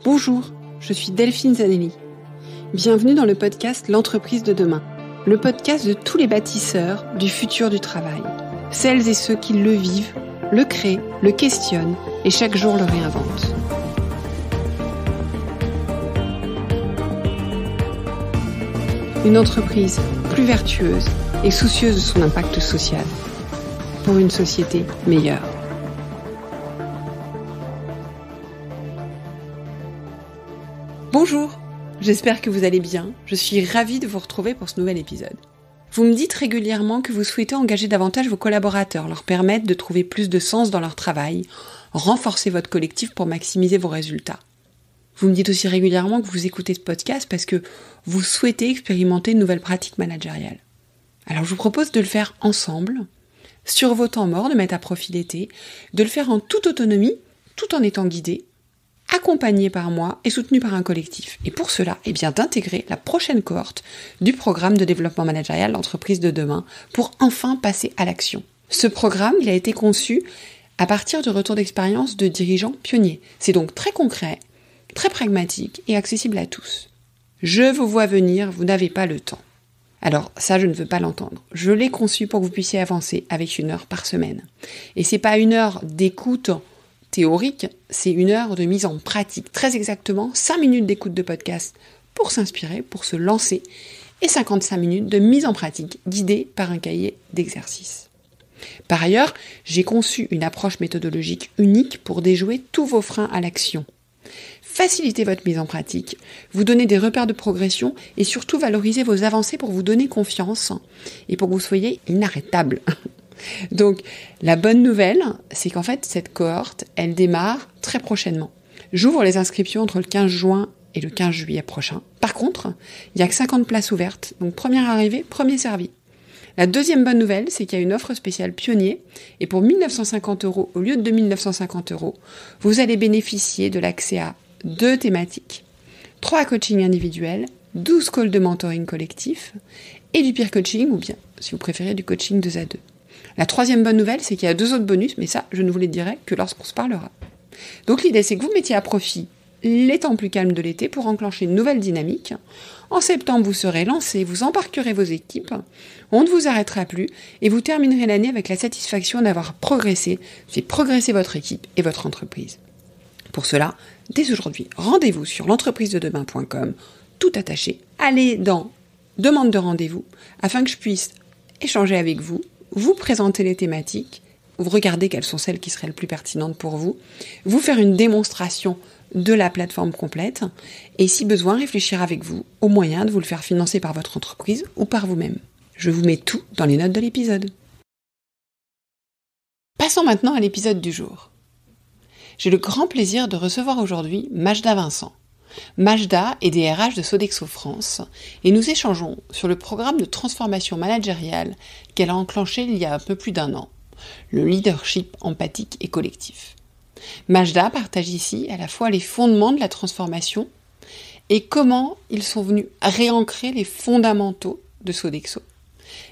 Bonjour, je suis Delphine Zanelli. Bienvenue dans le podcast L'entreprise de demain, le podcast de tous les bâtisseurs du futur du travail. Celles et ceux qui le vivent, le créent, le questionnent et chaque jour le réinventent. Une entreprise plus vertueuse et soucieuse de son impact social pour une société meilleure. Bonjour, j'espère que vous allez bien. Je suis ravie de vous retrouver pour ce nouvel épisode. Vous me dites régulièrement que vous souhaitez engager davantage vos collaborateurs, leur permettre de trouver plus de sens dans leur travail, renforcer votre collectif pour maximiser vos résultats. Vous me dites aussi régulièrement que vous écoutez ce podcast parce que vous souhaitez expérimenter une nouvelle pratique managériale. Alors je vous propose de le faire ensemble, sur vos temps morts, de mettre à profit l'été, de le faire en toute autonomie, tout en étant guidé, accompagné par moi et soutenu par un collectif. Et pour cela, d'intégrer la prochaine cohorte du programme de développement managérial L'entreprise de demain pour enfin passer à l'action. Ce programme, il a été conçu à partir de retours d'expérience de dirigeants pionniers. C'est donc très concret, très pragmatique et accessible à tous. Je vous vois venir, vous n'avez pas le temps. Alors ça, je ne veux pas l'entendre. Je l'ai conçu pour que vous puissiez avancer avec 1 heure par semaine. Et c'est pas 1 heure d'écoute théorique, c'est 1 heure de mise en pratique. Très exactement, 5 minutes d'écoute de podcast pour s'inspirer, pour se lancer, et 55 minutes de mise en pratique guidée par un cahier d'exercices. Par ailleurs, j'ai conçu une approche méthodologique unique pour déjouer tous vos freins à l'action. Faciliter votre mise en pratique, vous donner des repères de progression et surtout valoriser vos avancées pour vous donner confiance et pour que vous soyez inarrêtable. Donc, la bonne nouvelle, c'est qu'en fait, cette cohorte, elle démarre très prochainement. J'ouvre les inscriptions entre le 15 juin et le 15 juillet prochain. Par contre, il n'y a que 50 places ouvertes, donc première arrivée, premier servi. La deuxième bonne nouvelle, c'est qu'il y a une offre spéciale pionnier, et pour 1 950 € au lieu de 2 950 €, vous allez bénéficier de l'accès à 2 thématiques, 3 coachings individuels, 12 calls de mentoring collectif, et du peer coaching, ou bien, si vous préférez, du coaching 2 à 2. La troisième bonne nouvelle, c'est qu'il y a 2 autres bonus, mais ça, je ne vous les dirai que lorsqu'on se parlera. Donc l'idée, c'est que vous mettiez à profit les temps plus calmes de l'été pour enclencher une nouvelle dynamique. En septembre, vous serez lancé, vous embarquerez vos équipes, on ne vous arrêtera plus, et vous terminerez l'année avec la satisfaction d'avoir progressé, fait progresser votre équipe et votre entreprise. Pour cela, dès aujourd'hui, rendez-vous sur l'entreprisededemain.com, tout attaché, allez dans demande de rendez-vous, afin que je puisse échanger avec vous, vous présenter les thématiques, vous regardez quelles sont celles qui seraient les plus pertinentes pour vous, vous faire une démonstration de la plateforme complète, et si besoin, réfléchir avec vous au moyen de vous le faire financer par votre entreprise ou par vous-même. Je vous mets tout dans les notes de l'épisode. Passons maintenant à l'épisode du jour. J'ai le grand plaisir de recevoir aujourd'hui Majda Vincent. Majda est DRH de Sodexo France et nous échangeons sur le programme de transformation managériale qu'elle a enclenché il y a un peu plus d'1 an, le leadership empathique et collectif. Majda partage ici à la fois les fondements de la transformation et comment ils sont venus réancrer les fondamentaux de Sodexo.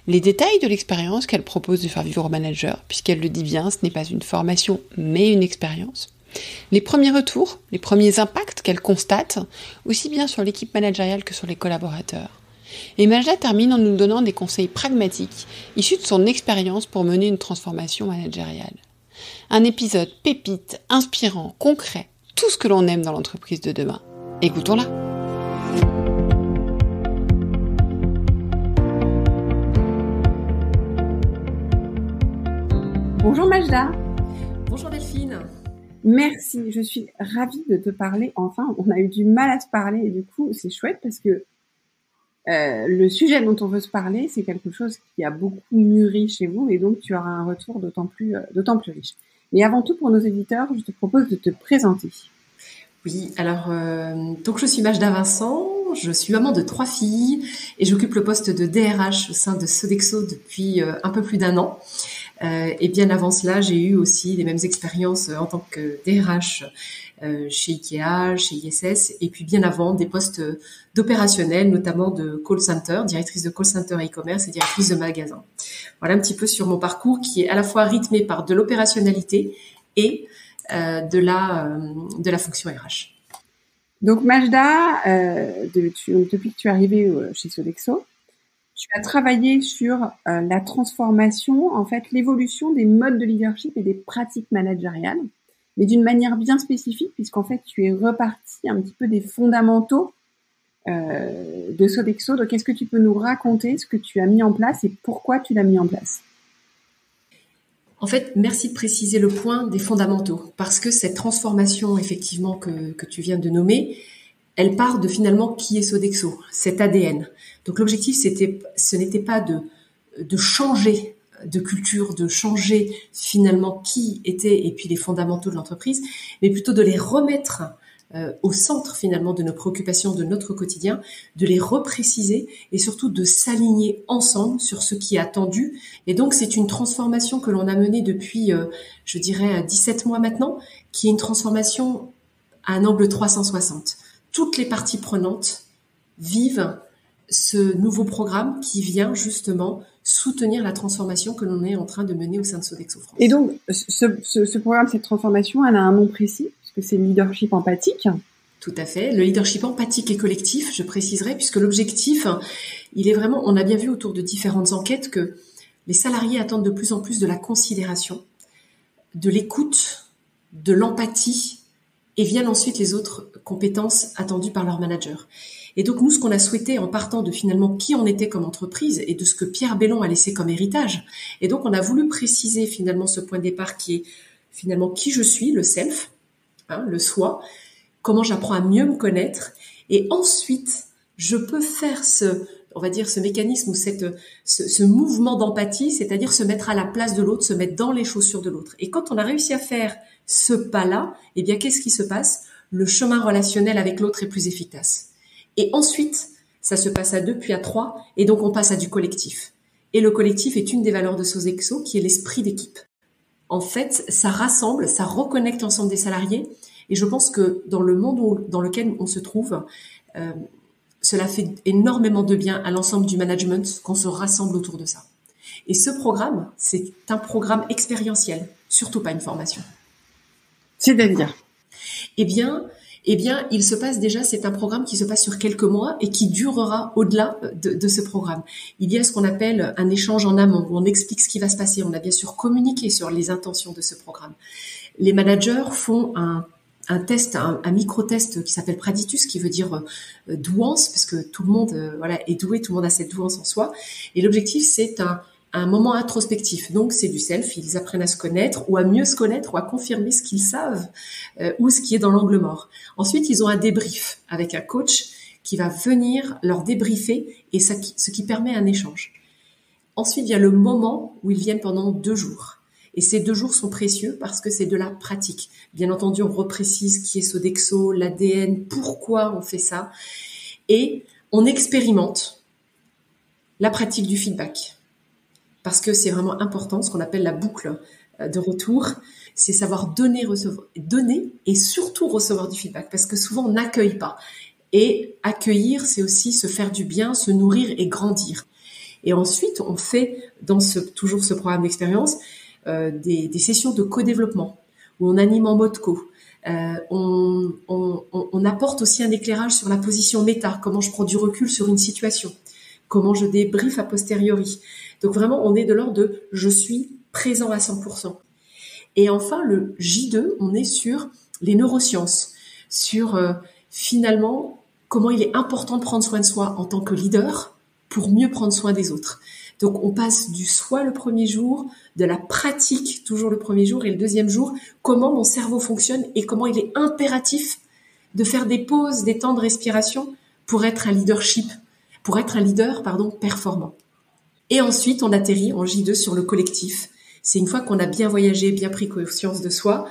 Les détails de l'expérience qu'elle propose de faire vivre aux managers, puisqu'elle le dit bien, ce n'est pas une formation mais une expérience. Les premiers retours, les premiers impacts qu'elle constate, aussi bien sur l'équipe managériale que sur les collaborateurs. Et Majda termine en nous donnant des conseils pragmatiques, issus de son expérience pour mener une transformation managériale. Un épisode pépite, inspirant, concret, tout ce que l'on aime dans l'entreprise de demain. Écoutons-la. Bonjour Majda. Bonjour Delphine. Merci, je suis ravie de te parler. Enfin, on a eu du mal à se parler et du coup, c'est chouette parce que le sujet dont on veut se parler, c'est quelque chose qui a beaucoup mûri chez vous et donc tu auras un retour d'autant plus riche. Mais avant tout, pour nos éditeurs, je te propose de te présenter. Oui, alors donc je suis Majda Vincent, je suis maman de 3 filles et j'occupe le poste de DRH au sein de Sodexo depuis un peu plus d'1 an. Et bien avant cela, j'ai eu aussi les mêmes expériences en tant que DRH chez Ikea, chez ISS, et puis bien avant des postes d'opérationnel, notamment de call center, directrice de call center e-commerce et directrice de magasin. Voilà un petit peu sur mon parcours qui est à la fois rythmé par de l'opérationnalité et de la fonction RH. Donc Majda, depuis que tu es arrivée chez Sodexo, tu as travaillé sur la transformation, en fait, l'évolution des modes de leadership et des pratiques managériales, mais d'une manière bien spécifique, puisqu'en fait, tu es reparti un petit peu des fondamentaux de Sodexo. Donc, est-ce que tu peux nous raconter ce que tu as mis en place et pourquoi tu l'as mis en place? En fait, merci de préciser le point des fondamentaux, parce que cette transformation, effectivement, que tu viens de nommer, elle part de finalement qui est Sodexo, cet ADN. Donc l'objectif, ce n'était pas de changer de culture, de changer finalement qui était et puis les fondamentaux de l'entreprise, mais plutôt de les remettre au centre finalement de nos préoccupations, de notre quotidien, de les repréciser et surtout de s'aligner ensemble sur ce qui est attendu. Et donc c'est une transformation que l'on a menée depuis, je dirais, 17 mois maintenant, qui est une transformation à un angle 360. Toutes les parties prenantes vivent ce nouveau programme qui vient justement soutenir la transformation que l'on est en train de mener au sein de Sodexo France. Et donc, ce programme, cette transformation, elle a un nom précis, puisque c'est le leadership empathique. Tout à fait. Le leadership empathique et collectif, je préciserai, puisque l'objectif, il est vraiment, on a bien vu autour de différentes enquêtes que les salariés attendent de plus en plus de la considération, de l'écoute, de l'empathie, et viennent ensuite les autres compétences attendues par leur manager. Et donc nous, ce qu'on a souhaité en partant de finalement qui on était comme entreprise et de ce que Pierre Bellon a laissé comme héritage, et donc on a voulu préciser finalement ce point de départ qui est finalement qui je suis, le self, le soi, comment j'apprends à mieux me connaître, et ensuite je peux faire ce mécanisme ou ce mouvement d'empathie, c'est-à-dire se mettre à la place de l'autre, se mettre dans les chaussures de l'autre. Et quand on a réussi à faire ce pas-là, eh bien, qu'est-ce qui se passe? Le chemin relationnel avec l'autre est plus efficace. Et ensuite, ça se passe à 2 puis à 3, et donc on passe à du collectif. Et le collectif est une des valeurs de Sodexo, qui est l'esprit d'équipe. En fait, ça rassemble, ça reconnecte l'ensemble des salariés, et je pense que dans le monde dans lequel on se trouve, cela fait énormément de bien à l'ensemble du management qu'on se rassemble autour de ça. Et ce programme, c'est un programme expérientiel, surtout pas une formation. C'est-à-dire? Eh bien, il se passe déjà, c'est un programme qui se passe sur quelques mois et qui durera au-delà de ce programme. Il y a ce qu'on appelle un échange en amont, où on explique ce qui va se passer. On a bien sûr communiqué sur les intentions de ce programme. Les managers font un test, un micro-test qui s'appelle Praditus, qui veut dire douance, parce que tout le monde est doué, tout le monde a cette douance en soi. Et l'objectif, c'est un moment introspectif. Donc, c'est du self. Ils apprennent à se connaître ou à mieux se connaître ou à confirmer ce qu'ils savent ou ce qui est dans l'angle mort. Ensuite, ils ont un débrief avec un coach qui va venir leur débriefer et ce qui permet un échange. Ensuite, il y a le moment où ils viennent pendant 2 jours. Et ces 2 jours sont précieux parce que c'est de la pratique. Bien entendu, on reprécise qui est Sodexo, l'ADN, pourquoi on fait ça. Et on expérimente la pratique du feedback. Parce que c'est vraiment important, ce qu'on appelle la boucle de retour, c'est savoir donner et surtout recevoir du feedback, parce que souvent on n'accueille pas. Et accueillir, c'est aussi se faire du bien, se nourrir et grandir. Et ensuite, on fait dans toujours ce programme d'expérience des sessions de co-développement où on anime en mode co. On apporte aussi un éclairage sur la position méta, comment je prends du recul sur une situation, comment je débriefe a posteriori. Donc vraiment, on est de l'ordre de « je suis présent à 100%. » Et enfin, le J2, on est sur les neurosciences, sur finalement comment il est important de prendre soin de soi en tant que leader pour mieux prendre soin des autres. Donc on passe du soi le premier jour, de la pratique toujours le premier jour, et le deuxième jour, comment mon cerveau fonctionne et comment il est impératif de faire des pauses, des temps de respiration pour être un leader performant. Et ensuite, on atterrit en J2 sur le collectif. C'est une fois qu'on a bien voyagé, bien pris conscience de soi,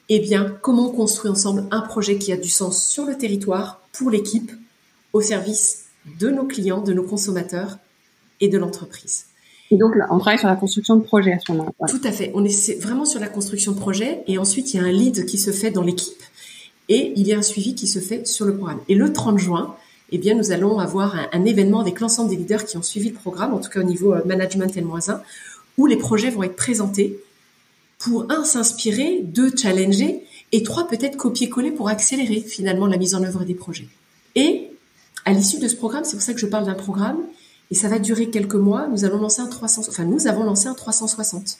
eh bien, comment on construit ensemble un projet qui a du sens sur le territoire, pour l'équipe, au service de nos clients, de nos consommateurs et de l'entreprise. Et donc, là, on travaille sur la construction de projet à ce moment-là. Ouais. Tout à fait. On est vraiment sur la construction de projet, et ensuite, il y a un lead qui se fait dans l'équipe et il y a un suivi qui se fait sur le programme. Et le 30 juin, eh bien, nous allons avoir un événement avec l'ensemble des leaders qui ont suivi le programme, en tout cas au niveau management N-1, où les projets vont être présentés pour, 1, s'inspirer, 2, challenger, Et 3, peut-être copier-coller pour accélérer finalement la mise en œuvre des projets. Et à l'issue de ce programme, c'est pour ça que je parle d'un programme, et ça va durer quelques mois, nous avons lancé un 360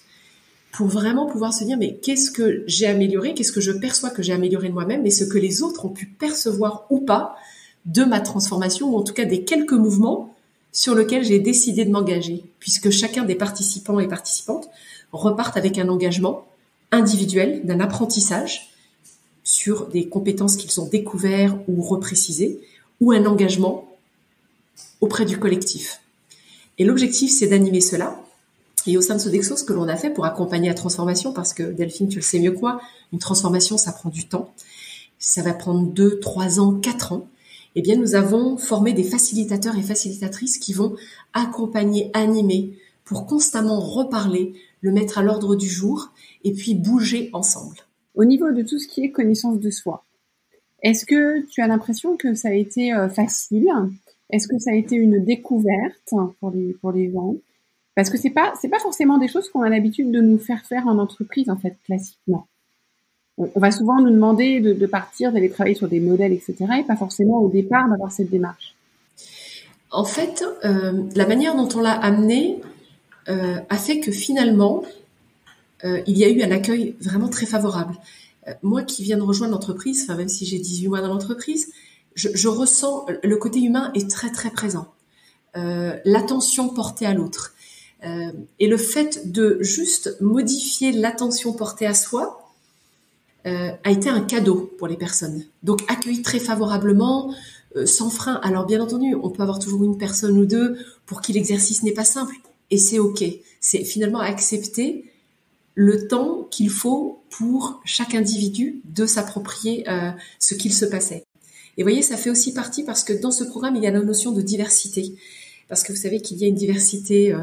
pour vraiment pouvoir se dire, mais qu'est-ce que j'ai amélioré, qu'est-ce que je perçois que j'ai amélioré de moi-même, mais ce que les autres ont pu percevoir ou pas de ma transformation, ou en tout cas des quelques mouvements sur lesquels j'ai décidé de m'engager, puisque chacun des participants et participantes repartent avec un engagement individuel, d'un apprentissage sur des compétences qu'ils ont découvertes ou reprécisées, ou un engagement auprès du collectif. Et l'objectif, c'est d'animer cela. Et au sein de Sodexo, ce que l'on a fait pour accompagner la transformation, parce que Delphine, tu le sais mieux que moi, une transformation, ça prend du temps. Ça va prendre 2, 3 ans, 4 ans. Eh bien, nous avons formé des facilitateurs et facilitatrices qui vont accompagner, animer, pour constamment reparler, le mettre à l'ordre du jour, et puis bouger ensemble. Au niveau de tout ce qui est connaissance de soi, est-ce que tu as l'impression que ça a été facile? Est-ce que ça a été une découverte pour les gens? Parce que c'est pas forcément des choses qu'on a l'habitude de nous faire en entreprise, en fait, classiquement. On va souvent nous demander de partir, d'aller travailler sur des modèles, etc., et pas forcément au départ d'avoir cette démarche. En fait, la manière dont on l'a amené a fait que finalement, il y a eu un accueil vraiment très favorable. Moi qui viens de rejoindre l'entreprise, enfin même si j'ai 18 mois dans l'entreprise, je ressens le côté humain est très très présent. L'attention portée à l'autre. Et le fait de juste modifier l'attention portée à soi a été un cadeau pour les personnes. Donc accueilli très favorablement, sans frein. Alors bien entendu, on peut avoir toujours une personne ou deux pour qui l'exercice n'est pas simple. Et c'est OK. C'est finalement accepter le temps qu'il faut pour chaque individu de s'approprier ce qu'il se passait. Et vous voyez, ça fait aussi partie parce que dans ce programme, il y a la notion de diversité. Parce que vous savez qu'il y a une diversité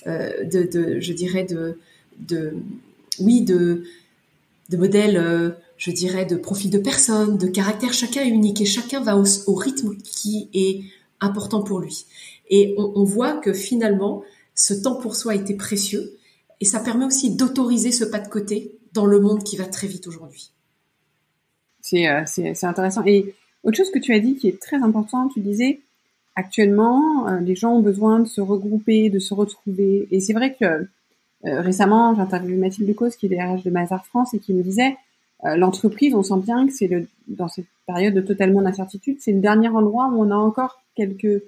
de modèles, je dirais, de profils de personnes, de caractères. Chacun est unique et chacun va au rythme qui est important pour lui. Et on voit que finalement, ce temps pour soi était précieux et ça permet aussi d'autoriser ce pas de côté dans le monde qui va très vite aujourd'hui. C'est intéressant. Et autre chose que tu as dit qui est très important, tu disais actuellement, les gens ont besoin de se regrouper, de se retrouver. Et c'est vrai que récemment, j'ai interviewé Mathilde Decausse, qui est DRH de Mazars France, et qui me disait l'entreprise, on sent bien que c'est dans cette période de totalement d'incertitude, c'est le dernier endroit où on a encore quelques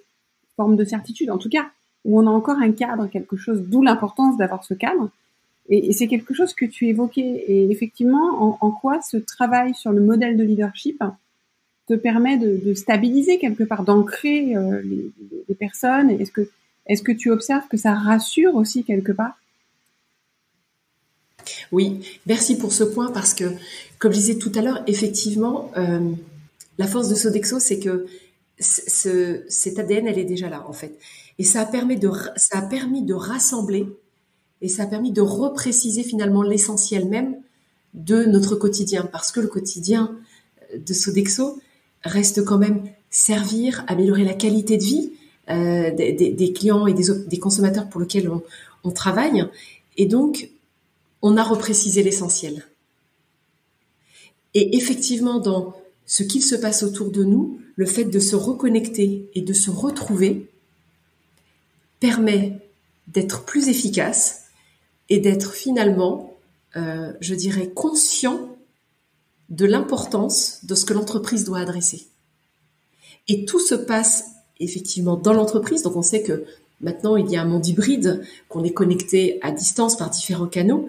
formes de certitude, en tout cas, où on a encore un cadre, quelque chose, d'où l'importance d'avoir ce cadre. Et c'est quelque chose que tu évoquais. Et effectivement, en quoi ce travail sur le modèle de leadership te permet de stabiliser quelque part, d'ancrer les personnes? Est-ce que tu observes que ça rassure aussi quelque part? Oui, merci pour ce point parce que, comme je disais tout à l'heure, effectivement, la force de Sodexo, c'est que cet ADN, elle est déjà là en fait. Et ça a permis de rassembler et ça a permis de repréciser finalement l'essentiel même de notre quotidien. Parce que le quotidien de Sodexo reste quand même servir, améliorer la qualité de vie des clients et des consommateurs pour lesquels on travaille. Et donc, on a reprécisé l'essentiel. Et effectivement, dans ce qu'il se passe autour de nous, le fait de se reconnecter et de se retrouver permet d'être plus efficace et d'être finalement, je dirais, conscient de l'importance de ce que l'entreprise doit adresser. Et tout se passe effectivement dans l'entreprise. Donc on sait que maintenant, il y a un monde hybride, qu'on est connecté à distance par différents canaux.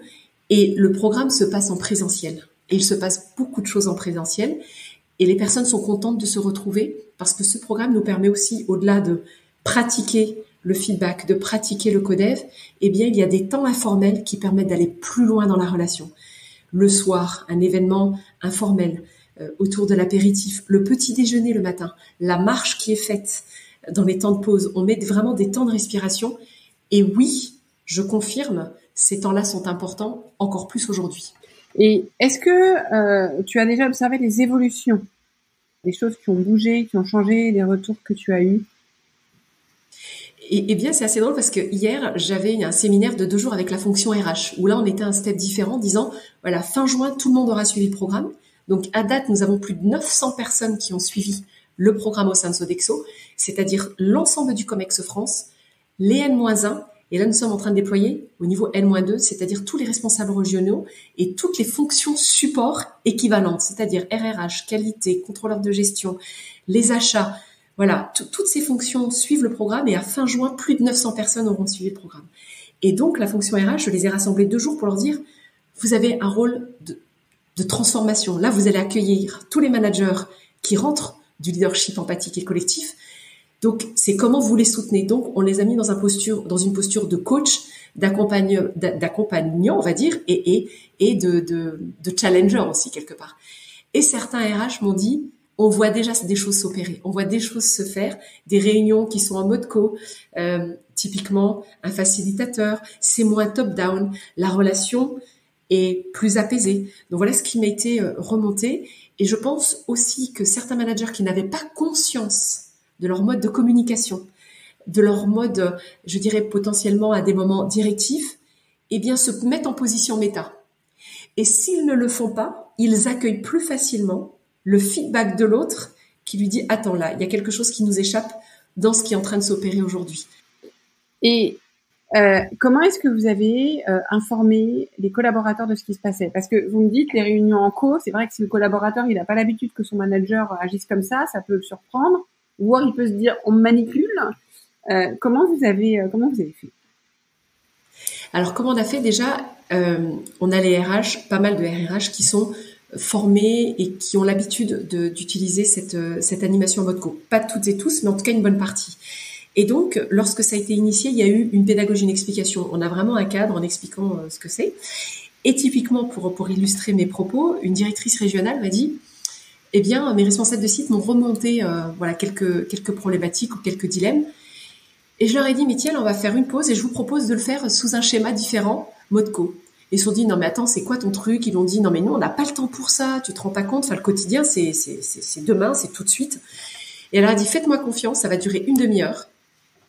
Et le programme se passe en présentiel. Et il se passe beaucoup de choses en présentiel. Et les personnes sont contentes de se retrouver parce que ce programme nous permet aussi, au-delà de pratiquer le feedback, de pratiquer le codev, eh bien, il y a des temps informels qui permettent d'aller plus loin dans la relation. Le soir, un événement informel autour de l'apéritif, le petit déjeuner le matin, la marche qui est faite dans les temps de pause. On met vraiment des temps de respiration. Et oui, je confirme, ces temps-là sont importants, encore plus aujourd'hui. Et est-ce que tu as déjà observé des évolutions, des choses qui ont bougé, qui ont changé, des retours que tu as eus? Eh bien, c'est assez drôle parce que hier, j'avais un séminaire de 2 jours avec la fonction RH, où là, on était à un step différent, disant, voilà, fin juin, tout le monde aura suivi le programme. Donc, à date, nous avons plus de 900 personnes qui ont suivi le programme au sein de Sodexo, c'est-à-dire l'ensemble du COMEX France, les N-1, et là, nous sommes en train de déployer au niveau N-2, c'est-à-dire tous les responsables régionaux et toutes les fonctions support équivalentes, c'est-à-dire RRH, qualité, contrôleur de gestion, les achats. Voilà, toutes ces fonctions suivent le programme et à fin juin, plus de 900 personnes auront suivi le programme. Et donc, la fonction RH, je les ai rassemblés 2 jours pour leur dire, vous avez un rôle de transformation. Là, vous allez accueillir tous les managers qui rentrent du leadership empathique et collectif. Donc, c'est comment vous les soutenez. Donc, on les a mis dans une posture de coach, d'accompagnant, on va dire, et de challenger aussi, quelque part. Et certains RH m'ont dit, on voit déjà des choses s'opérer, on voit des choses se faire, des réunions qui sont en mode typiquement un facilitateur, c'est moins top-down, la relation est plus apaisée. Donc voilà ce qui m'a été remonté. Et je pense aussi que certains managers qui n'avaient pas conscience de leur mode de communication, de leur mode, je dirais potentiellement à des moments directifs, eh bien se mettent en position méta. Et s'ils ne le font pas, ils accueillent plus facilement le feedback de l'autre qui lui dit « Attends là, il y a quelque chose qui nous échappe dans ce qui est en train de s'opérer aujourd'hui. » Et comment est-ce que vous avez informé les collaborateurs de ce qui se passait? Parce que vous me dites les réunions en co, c'est vrai que si le collaborateur il n'a pas l'habitude que son manager agisse comme ça peut le surprendre. Ou alors il peut se dire on me manipule. Comment vous avez fait? Alors comment on a fait déjà? On a les RH, pas mal de RRH qui sont formés et qui ont l'habitude d'utiliser cette animation en mode co. Pas toutes et tous, mais en tout cas une bonne partie. Et donc, lorsque ça a été initié, il y a eu une pédagogie, une explication. On a vraiment un cadre en expliquant ce que c'est. Et typiquement, pour illustrer mes propos, une directrice régionale m'a dit eh bien, mes responsables de site m'ont remonté quelques problématiques ou quelques dilemmes. Et je leur ai dit, mais tiens, on va faire une pause et je vous propose de le faire sous un schéma différent, mode co. Ils se sont dit, non mais attends, c'est quoi ton truc? Ils ont dit, non mais nous, on n'a pas le temps pour ça, tu te rends pas compte, enfin le quotidien, c'est demain, c'est tout de suite. Et elle a dit, faites-moi confiance, ça va durer une demi-heure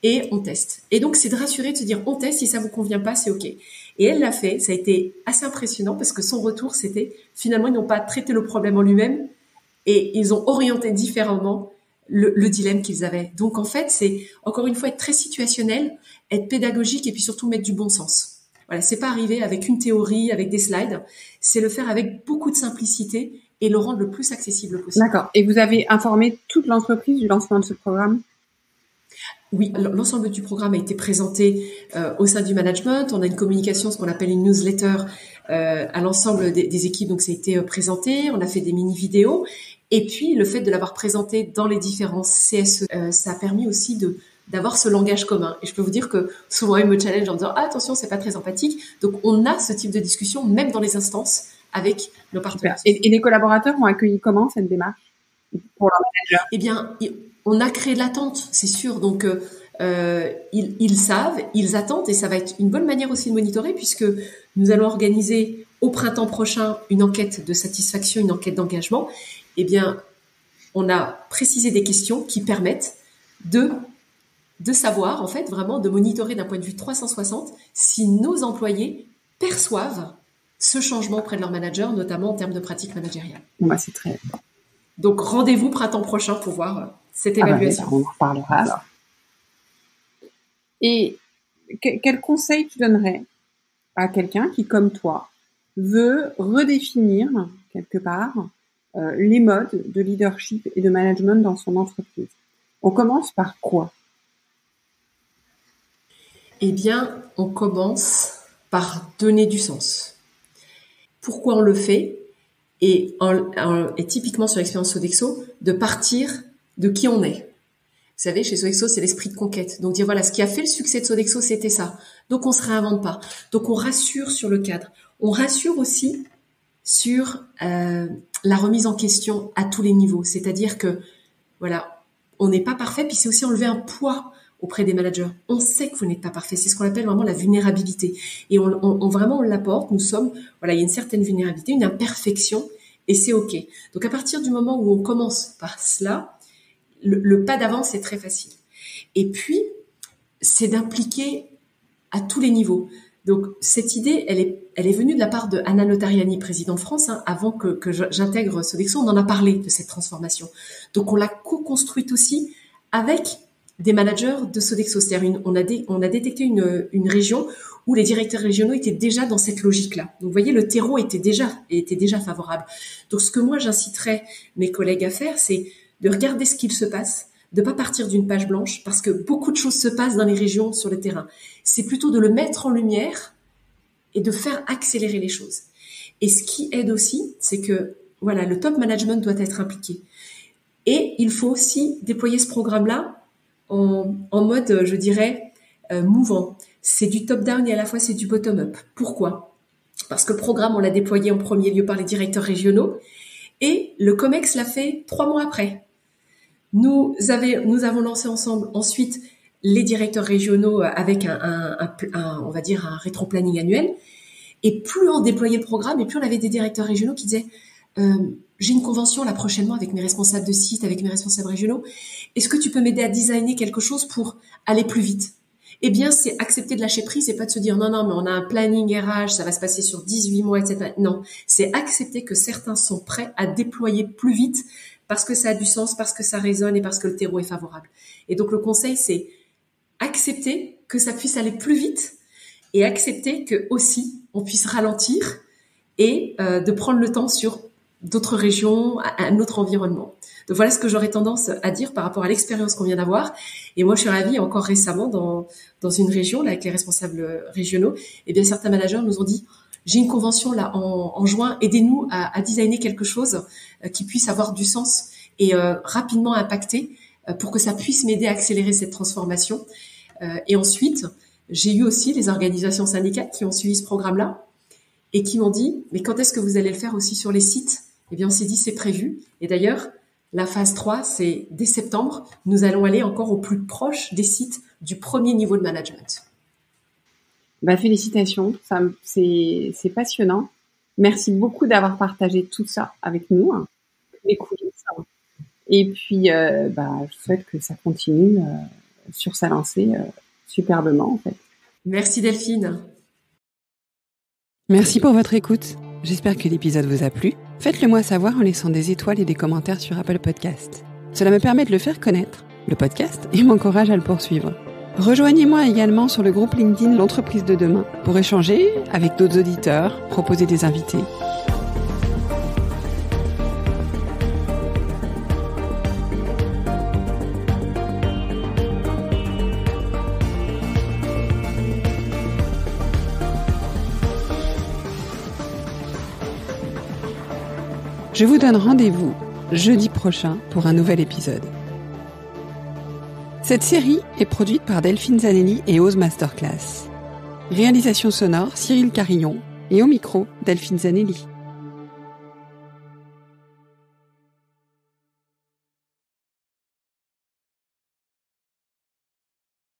et on teste. Et donc, c'est de rassurer, de se dire, on teste, si ça vous convient pas, c'est OK. Et elle l'a fait, ça a été assez impressionnant parce que son retour, c'était, finalement, ils n'ont pas traité le problème en lui-même et ils ont orienté différemment le dilemme qu'ils avaient. Donc, en fait, c'est, encore une fois, être très situationnel, être pédagogique et puis surtout mettre du bon sens. Voilà, c'est pas arriver avec une théorie, avec des slides, c'est le faire avec beaucoup de simplicité et le rendre le plus accessible possible. D'accord. Et vous avez informé toute l'entreprise du lancement de ce programme? Oui, l'ensemble du programme a été présenté au sein du management. On a une communication, ce qu'on appelle une newsletter à l'ensemble des équipes. Donc, ça a été présenté. On a fait des mini-vidéos. Et puis, le fait de l'avoir présenté dans les différents CSE, ça a permis aussi d'avoir ce langage commun. Et je peux vous dire que souvent, ils me challenge en disant « Ah, attention, c'est pas très empathique ». Donc, on a ce type de discussion, même dans les instances, avec nos partenaires. Et les collaborateurs ont accueilli comment cette démarche pour leur manager? Eh bien, on a créé de l'attente, c'est sûr. Donc, ils savent, ils attendent, et ça va être une bonne manière aussi de monitorer, puisque nous allons organiser au printemps prochain une enquête de satisfaction, une enquête d'engagement. Eh bien, on a précisé des questions qui permettent de savoir, en fait, vraiment de monitorer d'un point de vue 360 si nos employés perçoivent ce changement auprès de leur manager, notamment en termes de pratiques managériales. Bon, bah, c'est très... Donc, rendez-vous printemps prochain pour voir cette évaluation. On en reparlera alors. Et quel conseil tu donnerais à quelqu'un qui, comme toi, veut redéfinir, quelque part, les modes de leadership et de management dans son entreprise? On commence par quoi? Eh bien, on commence par donner du sens. Pourquoi on le fait? Et typiquement sur l'expérience Sodexo, de partir de qui on est. Vous savez, chez Sodexo, c'est l'esprit de conquête. Donc dire voilà, ce qui a fait le succès de Sodexo, c'était ça. Donc on se réinvente pas. Donc on rassure sur le cadre. On rassure aussi sur la remise en question à tous les niveaux. C'est-à-dire que voilà, on n'est pas parfait, puis c'est aussi enlever un poids auprès des managers. On sait que vous n'êtes pas parfait. C'est ce qu'on appelle vraiment la vulnérabilité. Et on l'apporte. Nous sommes, voilà, il y a une certaine vulnérabilité, une imperfection, et c'est OK. Donc à partir du moment où on commence par cela, le pas d'avance est très facile. Et puis, c'est d'impliquer à tous les niveaux. Donc cette idée, elle est venue de la part de Anna Notarianni, présidente France, avant que j'intègre Sodexo. On en a parlé de cette transformation. Donc, on l'a co-construite aussi avec des managers de Sodexo. C'est-à-dire, on a détecté une région où les directeurs régionaux étaient déjà dans cette logique-là. Donc, vous voyez, le terreau était déjà favorable. Donc, ce que moi, j'inciterais mes collègues à faire, c'est de regarder ce qu'il se passe, de pas partir d'une page blanche, parce que beaucoup de choses se passent dans les régions, sur le terrain. C'est plutôt de le mettre en lumière et de faire accélérer les choses. Et ce qui aide aussi, c'est que voilà, le top management doit être impliqué. Et il faut aussi déployer ce programme-là en mode, je dirais, mouvant. C'est du top-down et à la fois c'est du bottom-up. Pourquoi ? Parce que le programme, on l'a déployé en premier lieu par les directeurs régionaux et le COMEX l'a fait 3 mois après. Nous avons lancé ensemble ensuite les directeurs régionaux avec on va dire un rétro-planning annuel. Et plus on déployait le programme, et plus on avait des directeurs régionaux qui disaient j'ai une convention là prochainement avec mes responsables de site, avec mes responsables régionaux. Est-ce que tu peux m'aider à designer quelque chose pour aller plus vite ? Eh bien, c'est accepter de lâcher prise et pas de se dire non, mais on a un planning RH, ça va se passer sur 18 mois, etc. Non, c'est accepter que certains sont prêts à déployer plus vite parce que ça a du sens, parce que ça résonne et parce que le terreau est favorable. Et donc, le conseil, c'est accepter que ça puisse aller plus vite et accepter que aussi on puisse ralentir et de prendre le temps sur d'autres régions, un autre environnement. Donc voilà ce que j'aurais tendance à dire par rapport à l'expérience qu'on vient d'avoir. Et moi, je suis ravie, encore récemment, dans une région, là, avec les responsables régionaux, eh bien, certains managers nous ont dit, j'ai une convention là en juin, aidez-nous à designer quelque chose qui puisse avoir du sens et rapidement impacter pour que ça puisse m'aider à accélérer cette transformation. Et ensuite, j'ai eu aussi les organisations syndicales qui ont suivi ce programme-là et qui m'ont dit, mais quand est-ce que vous allez le faire aussi sur les sites ? Eh bien, on s'est dit, c'est prévu. Et d'ailleurs, la phase 3, c'est dès septembre, nous allons aller encore au plus proche des sites du premier niveau de management. Félicitations, c'est passionnant. Merci beaucoup d'avoir partagé tout ça avec nous, les coulisses. Et puis, je souhaite que ça continue sur sa lancée superbement, en fait. Merci Delphine. Merci pour votre écoute. J'espère que l'épisode vous a plu. Faites-le moi savoir en laissant des étoiles et des commentaires sur Apple Podcasts. Cela me permet de le faire connaître, le podcast, et m'encourage à le poursuivre. Rejoignez-moi également sur le groupe LinkedIn L'Entreprise de demain pour échanger avec d'autres auditeurs, proposer des invités. Je vous donne rendez-vous jeudi prochain pour un nouvel épisode. Cette série est produite par Delphine Zanelli et Ose Masterclass. Réalisation sonore Cyril Carillon et au micro Delphine Zanelli.